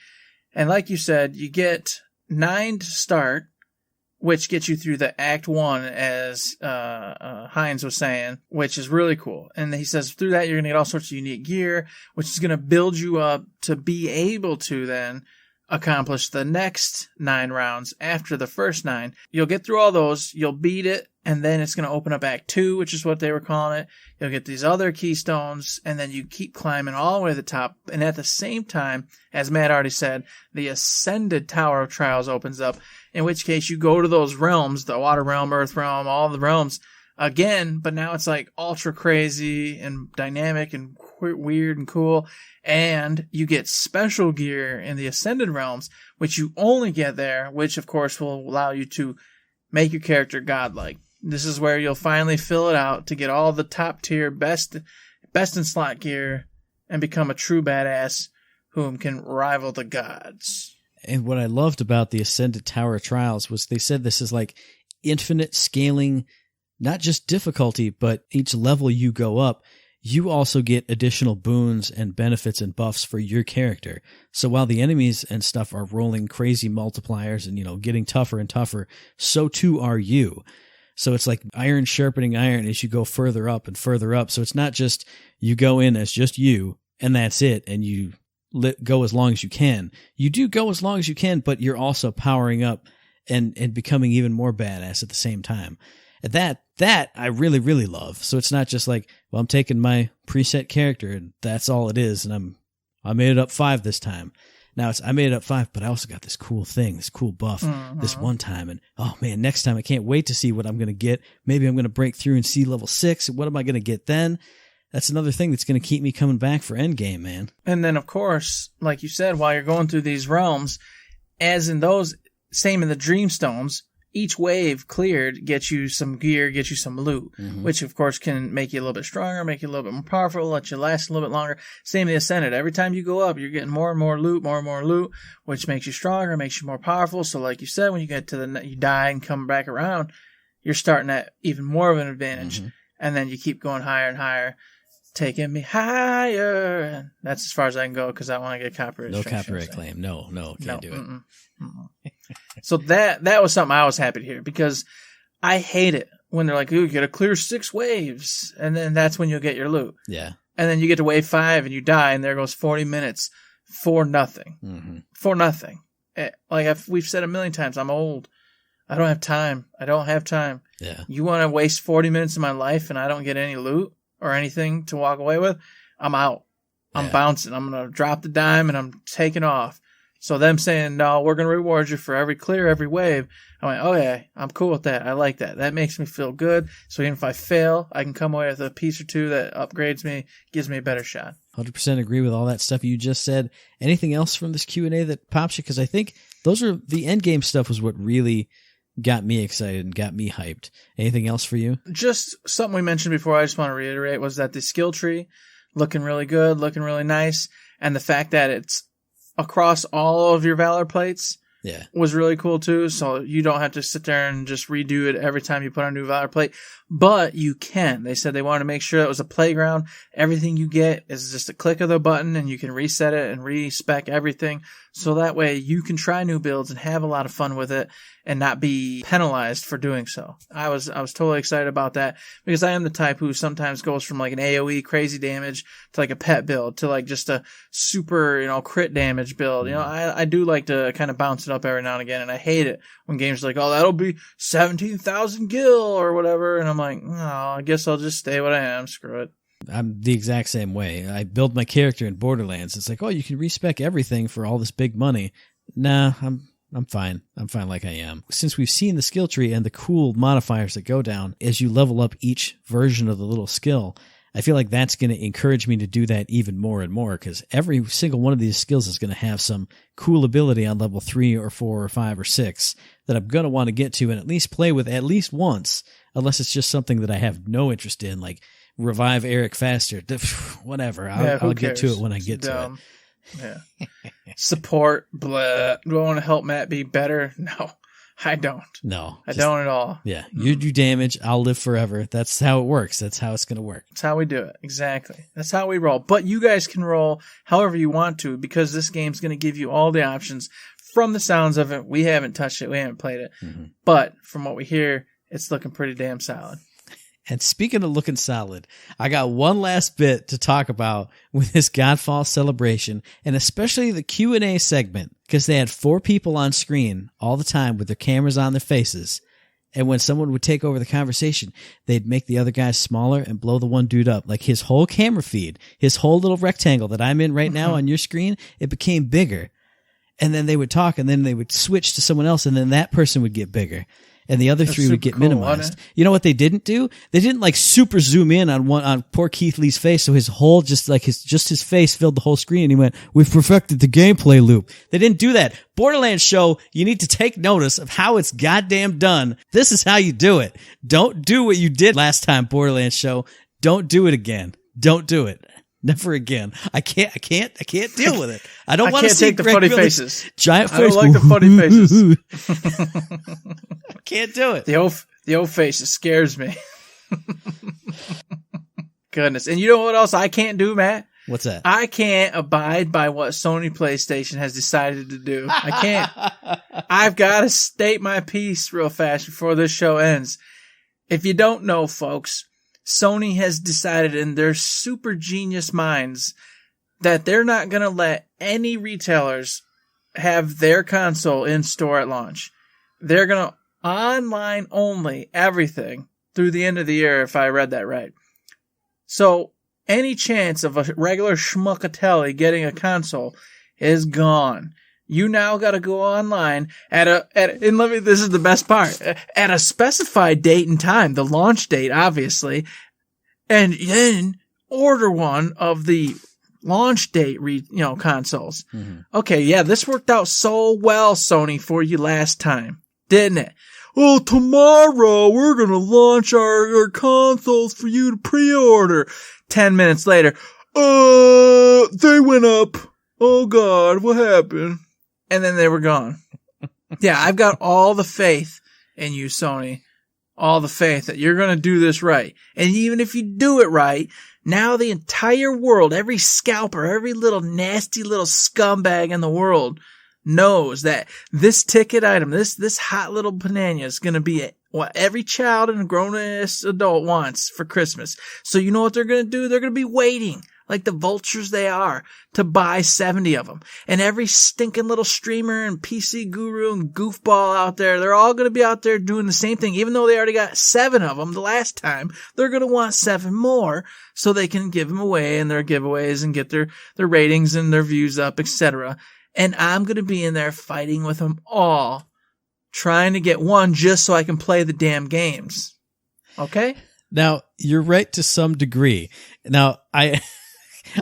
And like you said, you get 9 to start, which gets you through the Act 1, as Hines was saying, which is really cool. And he says through that, you're going to get all sorts of unique gear, which is going to build you up to be able to then accomplish the next 9 rounds after the first 9. You'll get through all those, you'll beat it, and then it's going to open up Act 2, which is what they were calling it. You'll get these other keystones, and then you keep climbing all the way to the top. And at the same time, as Matt already said, the Ascended Tower of Trials opens up, in which case you go to those realms, the water realm, earth realm, all the realms again, but now it's like ultra crazy and dynamic and weird and cool. And you get special gear in the Ascended realms, which you only get there, which of course will allow you to make your character godlike. This is where you'll finally fill it out to get all the top tier, best in slot gear and become a true badass whom can rival the gods. And what I loved about the Ascended Tower of Trials was they said this is like infinite scaling, not just difficulty, but each level you go up, you also get additional boons and benefits and buffs for your character. So while the enemies and stuff are rolling crazy multipliers and, getting tougher and tougher, so too are you. So it's like iron sharpening iron as you go further up and further up. So it's not just you go in as just you and that's it, and you go as long as you can. You do go as long as you can, but you're also powering up and becoming even more badass at the same time. And that I really, really love. So it's not just like, well, I'm taking my preset character and that's all it is, and I made it up 5 this time. Now I made it up 5, but I also got this cool thing, this cool buff this one time. And oh man, next time I can't wait to see what I'm going to get. Maybe I'm going to break through and see level 6. What am I going to get then? That's another thing that's going to keep me coming back for endgame, man. And then of course, like you said, while you're going through these realms, as in those, same in the Dreamstones, each wave cleared gets you some gear, gets you some loot, which of course can make you a little bit stronger, make you a little bit more powerful, let you last a little bit longer. Same in the Ascended. Every time you go up, you're getting more and more loot, which makes you stronger, makes you more powerful. So like you said, when you get to you die and come back around, you're starting at even more of an advantage. And then you keep going higher and higher, taking me higher. That's as far as I can go because I want to get copyright. No copyright claim. No, can't do it. So that was something I was happy to hear, because I hate it when they're like, ooh, you got to clear 6 waves, and then that's when you'll get your loot. Yeah. And then you get to wave 5 and you die, and there goes 40 minutes for nothing. For nothing. Like we've said a million times, I'm old. I don't have time. Yeah. You want to waste 40 minutes of my life and I don't get any loot or anything to walk away with? I'm out. I'm bouncing. I'm going to drop the dime and I'm taking off. So them saying, no, we're going to reward you for every clear, every wave. I went, okay, I'm cool with that. I like that. That makes me feel good. So even if I fail, I can come away with a piece or two that upgrades me, gives me a better shot. 100% agree with all that stuff you just said. Anything else from this Q&A that pops you? Because I think those are the endgame stuff was what really got me excited and got me hyped. Anything else for you? Just something we mentioned before I just want to reiterate was that the skill tree looking really good, looking really nice. And the fact that it's across all of your Valor plates was really cool too. So you don't have to sit there and just redo it every time you put on a new Valor plate, but you can. They said they wanted to make sure it was a playground. Everything you get is just a click of the button and you can reset it and respec everything. So that way you can try new builds and have a lot of fun with it and not be penalized for doing so. I was totally excited about that because I am the type who sometimes goes from like an AoE crazy damage to like a pet build to like just a super, crit damage build. I do like to kind of bounce it up every now and again, and I hate it when games are like, oh, that'll be 17,000 gil or whatever. And I'm like, oh, I guess I'll just stay what I am. Screw it. I'm the exact same way. I build my character in Borderlands. It's like, oh, you can respec everything for all this big money. Nah, I'm fine. I'm fine like I am. Since we've seen the skill tree and the cool modifiers that go down as you level up each version of the little skill, I feel like that's going to encourage me to do that even more and more because every single one of these skills is going to have some cool ability on level 3 or 4 or 5 or 6 that I'm going to want to get to and at least play with at least once, unless it's just something that I have no interest in, like revive Eric faster, whatever. I'll get to it when I get to it. Yeah. Support, blah. Do I want to help Matt be better? No, I don't. No. I don't at all. Yeah. You do damage, I'll live forever. That's how it works. That's how it's going to work. That's how we do it. Exactly. That's how we roll. But you guys can roll however you want to because this game's going to give you all the options. From the sounds of it, we haven't touched it. We haven't played it. Mm-hmm. But from what we hear, it's looking pretty damn solid. And speaking of looking solid, I got one last bit to talk about with this Godfall celebration, and especially the Q&A segment, because they had 4 people on screen all the time with their cameras on their faces. And when someone would take over the conversation, they'd make the other guy smaller and blow the one dude up. Like his whole camera feed, his whole little rectangle that I'm in right now on your screen, it became bigger. And then they would talk, and then they would switch to someone else, and then that person would get bigger. And the other 3 would get minimized. You know what they didn't do? They didn't like super zoom in on poor Keith Lee's face, so his whole his face filled the whole screen. And he went, "We've perfected the gameplay loop." They didn't do that. Borderlands show you need to take notice of how it's goddamn done. This is how you do it. Don't do what you did last time, Borderlands show. Don't do it again. Don't do it. Never again. I can't deal with it. I don't want to see take the funny faces. Giant face. I don't like the funny faces. Can't do it. The old face, it scares me. Goodness. And you know what else I can't do, Matt? What's that? I can't abide by what Sony PlayStation has decided to do. I can't. I've got to state my piece real fast before this show ends. If you don't know, folks, Sony has decided in their super genius minds that they're not going to let any retailers have their console in store at launch. They're going to online only everything through the end of the year, if I read that right. So any chance of a regular schmuckatelli getting a console is gone. You now got to go online this is the best part, at a specified date and time, the launch date, obviously, and then order one of the launch date, consoles. Mm-hmm. Okay. Yeah. This worked out so well, Sony, for you last time, didn't it? Oh, tomorrow we're going to launch our consoles for you to pre-order. 10 minutes later, they went up. Oh God, what happened? And then they were gone. Yeah, I've got all the faith in you, Sony. All the faith that you're going to do this right. And even if you do it right, now the entire world, every scalper, every little nasty little scumbag in the world knows that this ticket item, this hot little banana is going to be what every child and grown-ass adult wants for Christmas. So you know what they're going to do? They're going to be waiting like the vultures they are, to buy 70 of them. And every stinking little streamer and PC guru and goofball out there, they're all going to be out there doing the same thing. Even though they already got 7 of them the last time, they're going to want 7 more so they can give them away in their giveaways and get their ratings and their views up, etc. And I'm going to be in there fighting with them all, trying to get one just so I can play the damn games. Okay? Now, you're right to some degree. Now, I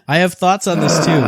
have thoughts on this too,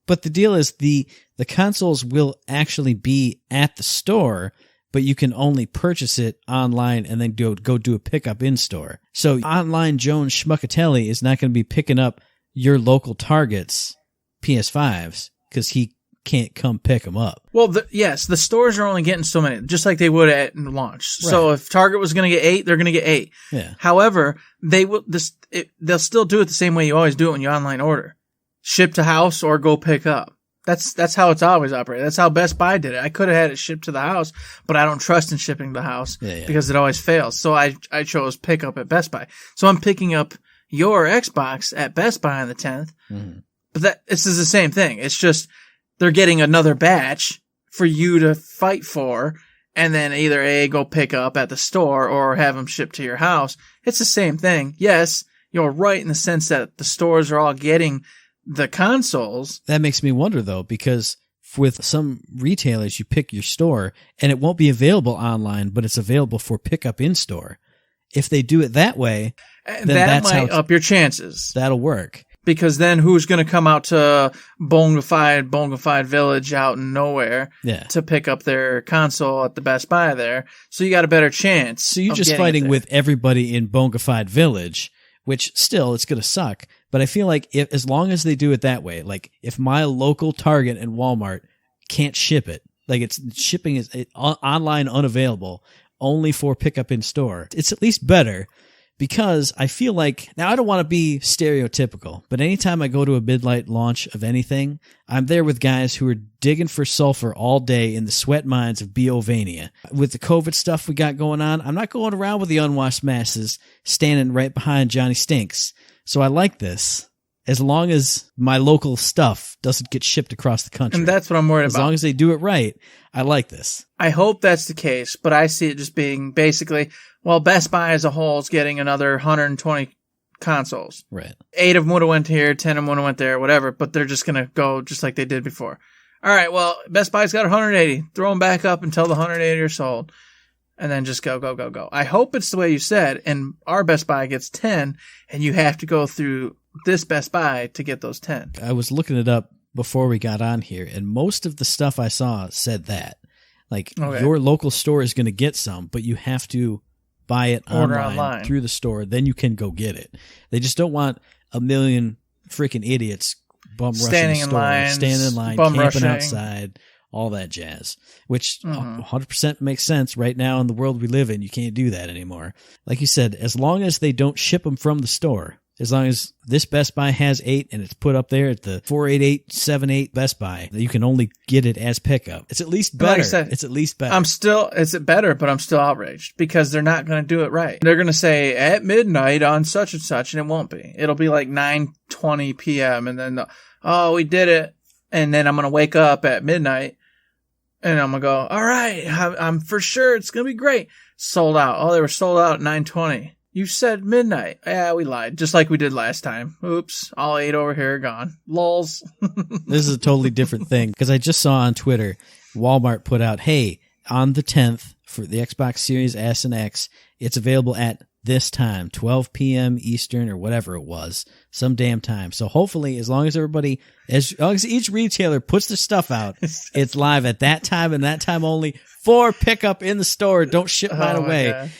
but the deal is the consoles will actually be at the store, but you can only purchase it online and then go do a pickup in store. So online Joan Schmuckatelli is not going to be picking up your local Target's PS5s because he can't come pick them up. Well, yes, the stores are only getting so many, just like they would at launch. Right. So if Target was going to get 8, they're going to get 8. Yeah. However, they'll still do it the same way you always do it when you online order. Ship to house or go pick up. That's how it's always operated. That's how Best Buy did it. I could have had it shipped to the house, but I don't trust in shipping to the house because it always fails. So I chose pick up at Best Buy. So I'm picking up your Xbox at Best Buy on the 10th. Mm-hmm. But this is the same thing. It's just they're getting another batch for you to fight for, and then either A, go pick up at the store or have them shipped to your house. It's the same thing. Yes, you're right in the sense that the stores are all getting the consoles. That makes me wonder, though, because with some retailers, you pick your store, and it won't be available online, but it's available for pickup in store. If they do it that way, then that might up your chances. That'll work. Because then who's going to come out to Bonafide Village out in nowhere to pick up their console at the Best Buy there? So you got a better chance. So you're just fighting with everybody in Bonafide Village, which still it's going to suck. But I feel like as long as they do it that way, like if my local Target and Walmart can't ship it, like shipping is online unavailable, only for pickup in store, it's at least better. Because I feel like, now I don't want to be stereotypical, but anytime I go to a midnight launch of anything, I'm there with guys who are digging for sulfur all day in the sweat mines of Biovania. With the COVID stuff we got going on, I'm not going around with the unwashed masses standing right behind Johnny Stinks. So I like this, as long as my local stuff doesn't get shipped across the country. And that's what I'm worried about. As long as they do it right, I like this. I hope that's the case, but I see it just being basically, well, Best Buy as a whole is getting another 120 consoles. Right. 8 of them would have went here, 10 of them would have went there, whatever, but they're just going to go just like they did before. All right, well, Best Buy's got 180. Throw them back up until the 180 are sold. And then just go. I hope it's the way you said, and our Best Buy gets 10, and you have to go through this Best Buy to get those 10. I was looking it up before we got on here, and most of the stuff I saw said that. Like, your local store is going to get some, but you have to buy it online through the store, then you can go get it. They just don't want a million freaking idiots bum rushing the store, standing in line, camping outside, all that jazz, which 100% makes sense right now in the world we live in. You can't do that anymore. Like you said, as long as they don't ship them from the store, as long as this Best Buy has 8 and it's put up there at the 48878 Best Buy, you can only get it as pickup. It's at least better. Like I said, it's at least better. It's better, but I'm still outraged because they're not going to do it right. They're going to say at midnight on such and such, and it won't be. It'll be like 9:20 p.m. and then, we did it. And then I'm going to wake up at midnight and I'm going to go, all right, I'm for sure it's going to be great. Sold out. Oh, they were sold out at 9:20. You said midnight. Yeah, we lied. Just like we did last time. Oops. All 8 over here are gone. Lols. This is a totally different thing. Because I just saw on Twitter, Walmart put out, hey, on the 10th for the Xbox Series S and X, it's available at this time, 12 p.m. Eastern or whatever it was, some damn time. So hopefully, as long as each retailer puts their stuff out, it's live at that time and that time only for pickup in the store. Don't ship mine away.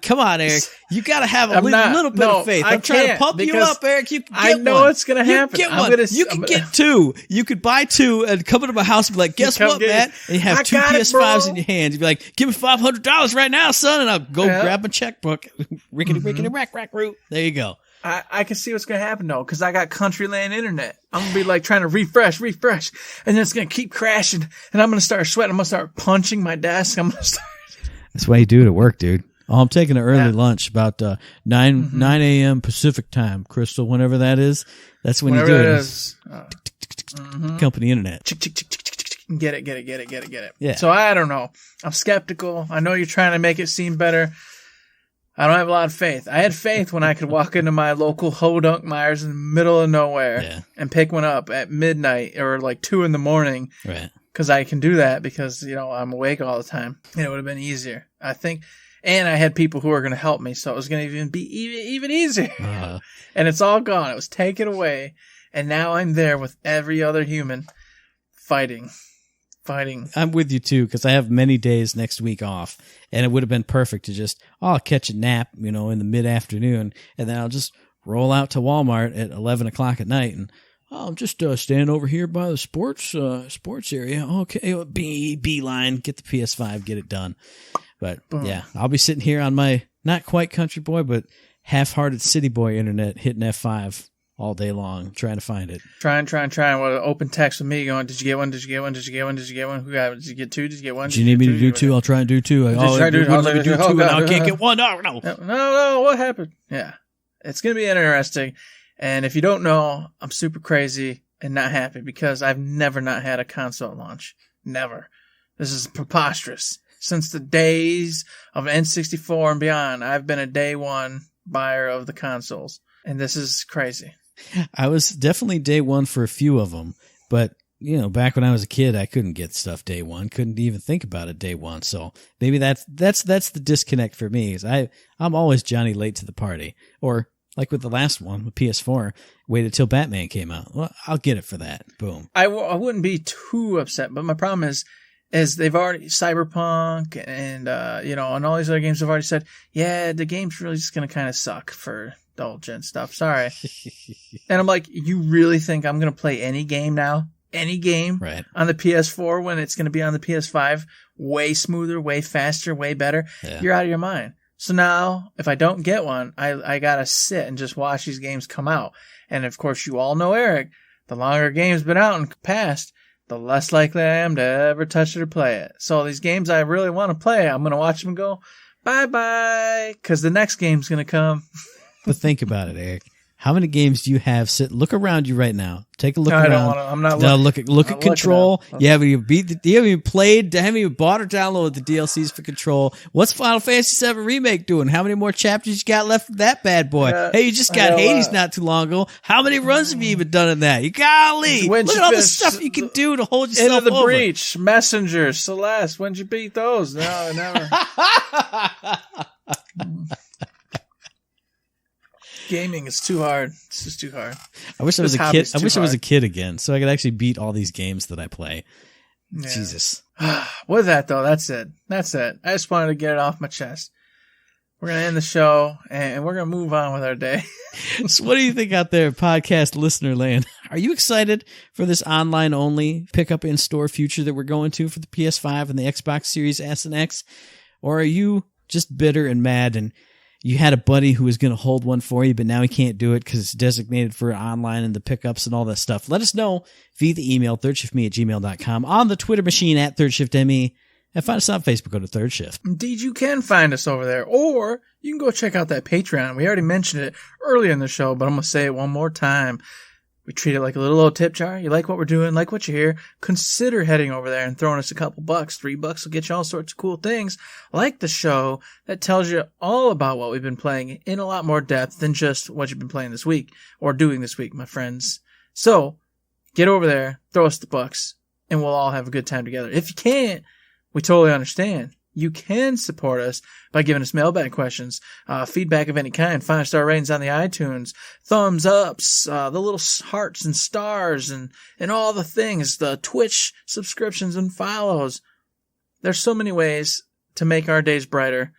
Come on, Eric. You got to have a little bit of faith. I'm trying to pump you up, Eric. You can get I know one. It's going to happen. You can get one. You can get 2. You could buy 2 and come into my house and be like, guess what, Matt? And you have 2 PS5s in your hands. You'd be like, give me $500 right now, son. And I'll go grab my checkbook. Rickety, rack, root. There you go. I can see what's going to happen, though, because I got Countryland internet. I'm going to be like trying to refresh, and then it's going to keep crashing, and I'm going to start sweating. I'm going to start punching my desk. I'm going to start. That's why you do it at work, dude. Oh, I'm taking an early lunch about 9 a.m. Pacific time, Crystal, whenever that is. That's when you do it. Is. Company internet. Get it. Yeah. So I don't know. I'm skeptical. I know you're trying to make it seem better. I don't have a lot of faith. I had faith when I could walk into my local Hodunk Myers in the middle of nowhere and pick one up at midnight or like 2 in the morning. Right. Because I can do that because, I'm awake all the time. And it would have been easier, I think. And I had people who were going to help me, so it was going to even be even easier. And it's all gone. It was taken away. And now I'm there with every other human fighting. I'm with you too, because I have many days next week off, and it would have been perfect to just, I'll catch a nap, in the mid-afternoon, and then I'll just roll out to Walmart at 11 o'clock at night, and I'm just stand over here by the sports area. Okay, beeline, get the PS5, get it done. But yeah, I'll be sitting here on my not quite country boy, but half-hearted city boy internet, hitting F5 all day long, trying to find it. Trying. What an open text with me going, did you get one? Did you get one? Who got it? Did you get 2? Did you get 1? Do you need me to do 2? I'll try and do 2. Let me do 2, and I can't get 1. No. No, what happened? Yeah. It's going to be interesting. And if you don't know, I'm super crazy and not happy because I've never not had a console launch. Never. This is preposterous. Since the days of N64 and beyond, I've been a day one buyer of the consoles. And this is crazy. I was definitely day one for a few of them, but back when I was a kid, I couldn't get stuff day one. Couldn't even think about it day one. So maybe that's the disconnect for me. Is I'm always Johnny late to the party, or like with the last one, with PS4, waited till Batman came out. Well, I'll get it for that. Boom. I wouldn't be too upset, but my problem is they've already Cyberpunk and and all these other games have already said, yeah, the game's really just gonna kind of suck for the old gen stuff. Sorry. And I'm like, you really think I'm gonna play any game now? Any game on the PS4 when it's gonna be on the PS5? Way smoother, way faster, way better. Yeah. You're out of your mind. So now, if I don't get one, I gotta sit and just watch these games come out. And of course, you all know Eric. The longer a game's been out and passed, the less likely I am to ever touch it or play it. So these games I really want to play, I'm gonna watch them go bye-bye, because the next game's gonna come. But think about it, Eric. How many games do you have? Look around you right now. Take a look around. I'm not looking. Look at Control. You haven't even played. Haven't even bought or downloaded the DLCs for Control. What's Final Fantasy VII Remake doing? How many more chapters you got left of that bad boy? Hey, you just got Hades not too long ago. How many runs have you even done in that? You golly! Look at all the stuff you can do to hold yourself Into the over. Breach, Messenger, Celeste. When'd you beat those? No, never. Gaming is too hard. It's just too hard. I wish I was a kid. I wish I was a kid again, so I could actually beat all these games that I play. Yeah. Jesus. With that though, that's it. I just wanted to get it off my chest. We're gonna end the show and we're gonna move on with our day. So, what do you think out there, podcast listener land? Are you excited for this online only pickup in store future that we're going to for the PS5 and the Xbox Series S and X, or are you just bitter and mad and you had a buddy who was going to hold one for you, but now he can't do it because it's designated for online and the pickups and all that stuff? Let us know via the email, thirdshiftme@gmail.com, on the Twitter machine @ThirdShiftME, and find us on Facebook. Go to Third Shift. Indeed, you can find us over there, or you can go check out that Patreon. We already mentioned it earlier in the show, but I'm going to say it one more time. We treat it like a little old tip jar. You like what we're doing, like what you hear, consider heading over there and throwing us a couple bucks. $3 will get you all sorts of cool things, like the show that tells you all about what we've been playing in a lot more depth than just what you've been playing this week or doing this week, my friends. So get over there, throw us the bucks, and we'll all have a good time together. If you can't, we totally understand. You can support us by giving us mailbag questions, feedback of any kind, 5-star ratings on the iTunes, thumbs ups, the little hearts and stars, and all the things, the Twitch subscriptions and follows. There's so many ways to make our days brighter.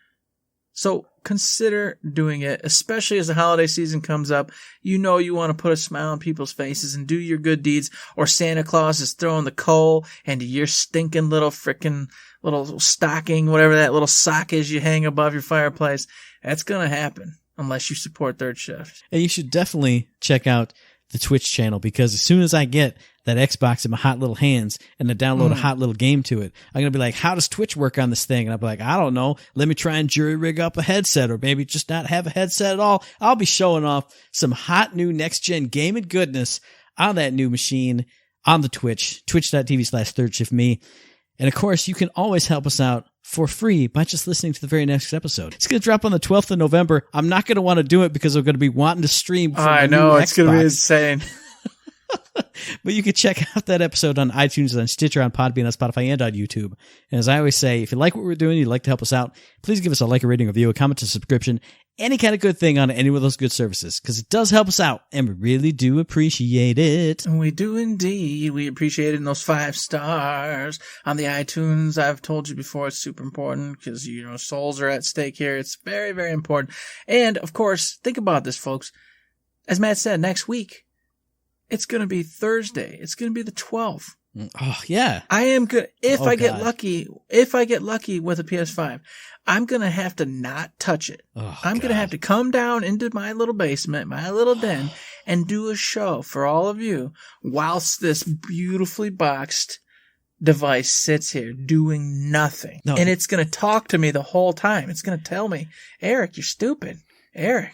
So consider doing it, especially as the holiday season comes up. You know you want to put a smile on people's faces and do your good deeds, or Santa Claus is throwing the coal into your stinking little frickin' little stocking, whatever that little sock is you hang above your fireplace. That's going to happen unless you support Third Shift. And you should definitely check out the Twitch channel, because as soon as I get that Xbox in my hot little hands and then download a hot little game to it. I'm going to be like, how does Twitch work on this thing? And I'll be like, I don't know. Let me try and jury rig up a headset, or maybe just not have a headset at all. I'll be showing off some hot new next gen gaming goodness on that new machine on the twitch.tv/thirdShiftMe. And of course, you can always help us out for free by just listening to the very next episode. It's going to drop on the 12th of November. I'm not going to want to do it because I'm going to be wanting to stream from I know, it's going to be insane. But you can check out that episode on iTunes, on Stitcher, on Podbean, on Spotify, and on YouTube. And as I always say, if you like what we're doing, you'd like to help us out, please give us a like, a rating, a review, a comment, a subscription, any kind of good thing on any of those good services, because it does help us out, and we really do appreciate it. We do indeed. We appreciate it in those 5 stars on the iTunes. I've told you before, it's super important because, souls are at stake here. It's very, very important. And, of course, think about this, folks. As Matt said, next week, it's going to be Thursday. It's going to be the 12th. Oh, yeah. I am good. If I get lucky with a PS5, I'm going to have to not touch it. I'm going to have to come down into my little basement, my little den, and do a show for all of you whilst this beautifully boxed device sits here doing nothing. No. And it's going to talk to me the whole time. It's going to tell me, Eric, you're stupid. Eric.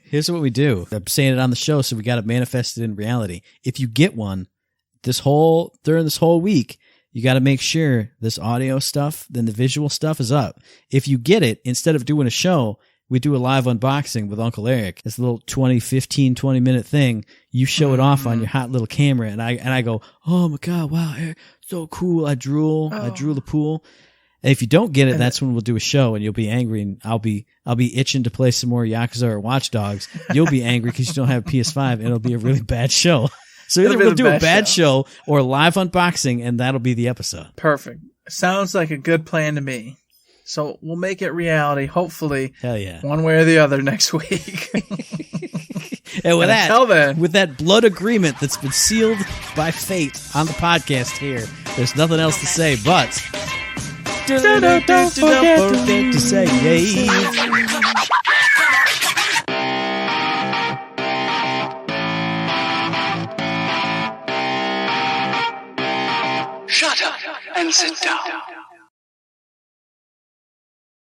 Here's what we do. I'm saying it on the show, so we got to manifest it in reality. If you get one during this whole week, you got to make sure this audio stuff, then the visual stuff is up. If you get it, instead of doing a show, we do a live unboxing with Uncle Eric. This little 20 minute thing. You show it off on your hot little camera, and I go, oh my God, wow, Eric, so cool. I drool the pool. And if you don't get it, that's when we'll do a show, and you'll be angry, and I'll be itching to play some more Yakuza or Watch Dogs. You'll be angry because you don't have a PS5, and it'll be a really bad show. So either we'll do a bad show or a live unboxing, and that'll be the episode. Perfect. Sounds like a good plan to me. So we'll make it reality, hopefully. Hell yeah. One way or the other next week. And with that blood agreement that's been sealed by fate on the podcast here, there's nothing else to say but... Don't forget to say yay. Shut up and sit down.